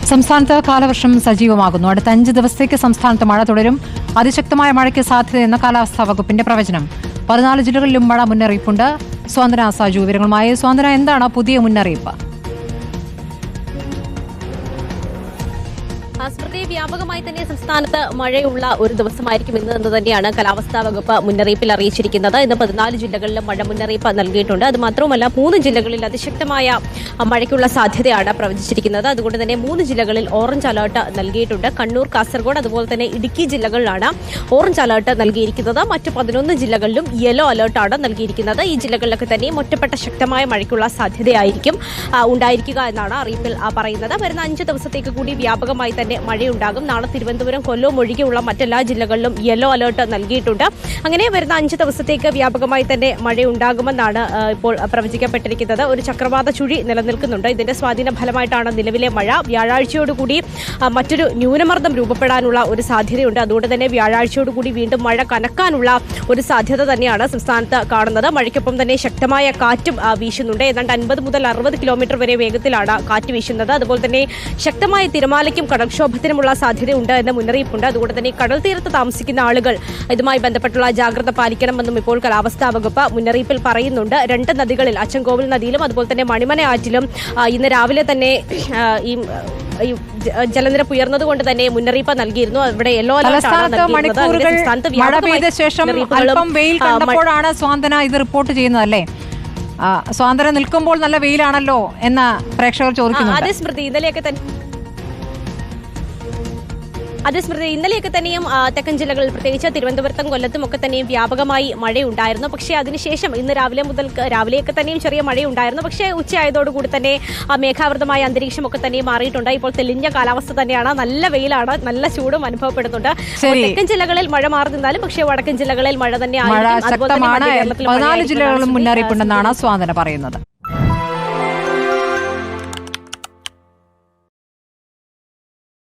സംസ്ഥാനത്ത് കാലവർഷം സജീവമാകുന്നു. അടുത്ത 5 ദിവസത്തേക്ക് സംസ്ഥാനത്ത് മഴ തുടരും. അതിശക്തമായ മഴയ്ക്ക് സാധ്യതയെന്ന കാലാവസ്ഥാ വകുപ്പിന്റെ പ്രവചനം. 14 ജില്ലകളിലും മഴ മുന്നറിയിപ്പുണ്ട്. സ്വാന്തന സാജു വിവരങ്ങളുമായി. സ്വാന്തന, എന്താണ് പുതിയ മുന്നറിയിപ്പ്? സ്മൃതി, വ്യാപകമായി തന്നെ സംസ്ഥാനത്ത് മഴയുള്ള ഒരു ദിവസമായിരിക്കും ഇന്ന് എന്ന് തന്നെയാണ് കാലാവസ്ഥാ വകുപ്പ് മുന്നറിയിപ്പിൽ അറിയിച്ചിരിക്കുന്നത്. ഇന്ന് 14 ജില്ലകളിലും മഴ മുന്നറിയിപ്പ് നൽകിയിട്ടുണ്ട്. അത് മാത്രവുമല്ല 3 ജില്ലകളിൽ അതിശക്തമായ മഴയ്ക്കുള്ള സാധ്യതയാണ് പ്രവചിച്ചിരിക്കുന്നത്. അതുകൊണ്ട് തന്നെ 3 ജില്ലകളിൽ ഓറഞ്ച് അലർട്ട് നൽകിയിട്ടുണ്ട്. കണ്ണൂർ, കാസർഗോഡ്, അതുപോലെ തന്നെ ഇടുക്കി ജില്ലകളിലാണ് ഓറഞ്ച് അലർട്ട് നൽകിയിരിക്കുന്നത്. മറ്റ് 11 ജില്ലകളിലും യെല്ലോ അലർട്ടാണ് നൽകിയിരിക്കുന്നത്. ഈ ജില്ലകളിലൊക്കെ തന്നെ ഒറ്റപ്പെട്ട ശക്തമായ മഴയ്ക്കുള്ള സാധ്യതയായിരിക്കും ഉണ്ടായിരിക്കുക എന്നാണ് അറിയിപ്പിൽ പറയുന്നത്. വരുന്ന 5 ദിവസത്തേക്ക് കൂടി വ്യാപകമായി തന്നെ മഴയുണ്ടാകും. നാളെ തിരുവനന്തപുരം, കൊല്ലം ഒഴികെയുള്ള മറ്റെല്ലാ ജില്ലകളിലും യെല്ലോ അലർട്ട് നൽകിയിട്ടുണ്ട്. അങ്ങനെ വരുന്ന 5 ദിവസത്തേക്ക് വ്യാപകമായി തന്നെ മഴയുണ്ടാകുമെന്നാണ് ഇപ്പോൾ പ്രവചിക്കപ്പെട്ടിരിക്കുന്നത്. ഒരു ചക്രവാത ചുഴി നിലനിൽക്കുന്നുണ്ട്. ഇതിന്റെ സ്വാധീന ഫലമായിട്ടാണ് നിലവിലെ മഴ. വ്യാഴാഴ്ചയോടുകൂടി മറ്റൊരു ന്യൂനമർദ്ദം രൂപപ്പെടാനുള്ള ഒരു സാധ്യതയുണ്ട്. അതുകൊണ്ട് തന്നെ വ്യാഴാഴ്ചയോടുകൂടി വീണ്ടും മഴ കനക്കാനുള്ള ഒരു സാധ്യത തന്നെയാണ് സംസ്ഥാനത്ത് കാണുന്നത്. മഴയ്ക്കൊപ്പം തന്നെ ശക്തമായ കാറ്റും വീശുന്നുണ്ട്. ഏതാണ്ട് 50 മുതൽ 60 കിലോമീറ്റർ വരെ വേഗത്തിലാണ് കാറ്റ് വീശുന്നത്. അതുപോലെ തന്നെ ശക്തമായ തിരമാലയ്ക്കും കടൽക്ഷോഭത്തിനുമുള്ള സാധ്യതയുണ്ട് എന്ന മുന്നറിയിപ്പുണ്ട്. അതുകൊണ്ട് തന്നെ കടൽ തീരത്ത് താമസിക്കുന്ന ആളുകൾ ഇതുമായി ബന്ധപ്പെട്ടുള്ള ജാഗ്രത പാലിക്കണമെന്നും ഇപ്പോൾ കാലാവസ്ഥാ വകുപ്പ് മുന്നറിയിപ്പിൽ പറയുന്നുണ്ട്. 2 നദികളിൽ, അച്ചൻകോവിൽ നദിയിലും അതുപോലെ തന്നെ മണിമല ആറ്റിലും ഇന്ന് രാവിലെ തന്നെ ഈ ജലനിരപ്പ് ഉയർന്നതുകൊണ്ട് തന്നെ മുന്നറിയിപ്പ് നൽകിയിരുന്നു. അവിടെ യെല്ലോ അലർട്ടാണ് മഴ പെയ്ത ശേഷം അല്പം വെയിൽ കണ്ടപ്പോഴാണ് സ്വാന്തന ഇത് റിപ്പോർട്ട് ചെയ്യുന്നതല്ലേ? സ്വാതന്ത്ര്യം നിൽക്കുമ്പോൾ നല്ല വെയിലാണല്ലോ എന്ന് പ്രേക്ഷകർ ചോദിക്കുന്നു. അതേ സ്മൃതി, ഇന്നലെയൊക്കെ തന്നെയും തെക്കൻ ജില്ലകളിൽ, പ്രത്യേകിച്ച് തിരുവനന്തപുരത്തും കൊല്ലത്തും ഒക്കെ തന്നെയും വ്യാപകമായി മഴയുണ്ടായിരുന്നു. പക്ഷേ അതിനുശേഷം ഇന്ന് രാവിലെയൊക്കെ തന്നെയും ചെറിയ മഴയുണ്ടായിരുന്നു. പക്ഷേ ഉച്ചയായതോടുകൂടി തന്നെ മേഘാവൃതമായ അന്തരീക്ഷം ഒക്കെ തന്നെ മാറിയിട്ടുണ്ട്. ഇപ്പോൾ തെളിഞ്ഞ കാലാവസ്ഥ തന്നെയാണ്. നല്ല വെയിലാണ്, നല്ല ചൂടും അനുഭവപ്പെടുന്നുണ്ട്. തെക്കൻ ജില്ലകളിൽ മഴ മാറി നിന്നാലും പക്ഷേ വടക്കൻ ജില്ലകളിൽ മഴ തന്നെ ആയിരിക്കും. 14 ജില്ലകളിലും മുന്നറിയിപ്പുണ്ടെന്നാണ് സ്വാതന്ത്ര്യം പറയുന്നത്.